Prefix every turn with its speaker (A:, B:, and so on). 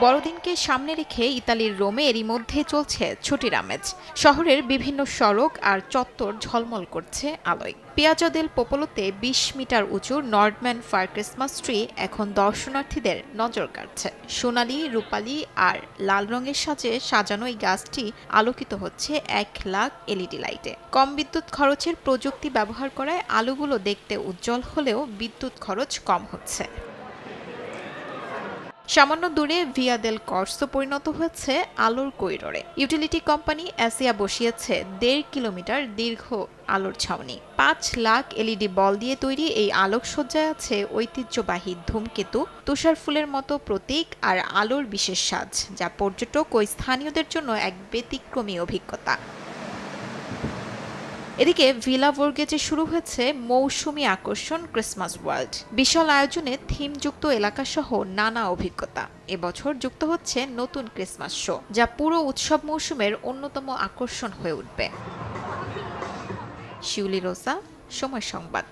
A: বড়দিনকে সামনে রেখে ইতালির রোমে এরই মধ্যে চলছে ছুটির আমেজ। শহরের বিভিন্ন সড়ক আর চত্বর ঝলমল করছে আলোয়। পিয়াজো দেল পোপোলোতে ২০ মিটার উঁচু নর্ডম্যান ফার ক্রিসমাস ট্রি এখন দর্শনার্থীদের নজর কাড়ছে। সোনালি, রূপালি আর লাল রঙের সাজে সাজানো এই গাছটি আলোকিত হচ্ছে ১,০০,০০০ এলইডি লাইটে। কম বিদ্যুৎ খরচের প্রযুক্তি ব্যবহার করায় আলোগুলো দেখতে উজ্জ্বল হলেও বিদ্যুৎ খরচ কম হচ্ছে। সামান্য দূরে ভিয়া দেল কর্সো পরিণত হয়েছে আলোর করিডোরে। ইউটিলিটি কোম্পানি অ্যাসিয়া বসিয়েছে ১.৫ কিলোমিটার দীর্ঘ আলোর ছাউনি। ৫,০০,০০০ এলইডি বল দিয়ে তৈরি এই আলোকসজ্জায় আছে ঐতিহ্যবাহী ধূমকেতু, তুষার ফুলের মতো প্রতীক আর আলোর বিশেষ সাজ, যা পর্যটক ও স্থানীয়দের জন্য এক ব্যতিক্রমী অভিজ্ঞতা। এদিকে ভিলা ভোর্গেজে শুরু হয়েছে মৌসুমী আকর্ষণ ক্রিসমাস ওয়ার্ল্ড। বিশাল আয়োজনে থিমযুক্ত এলাকাসহ নানা অভিজ্ঞতা। এবছর যুক্ত হচ্ছে নতুন ক্রিসমাস শো, যা পুরো উৎসব মৌসুমের অন্যতম আকর্ষণ হয়ে উঠবে। শিউলি রোসা, সময় সংবাদ।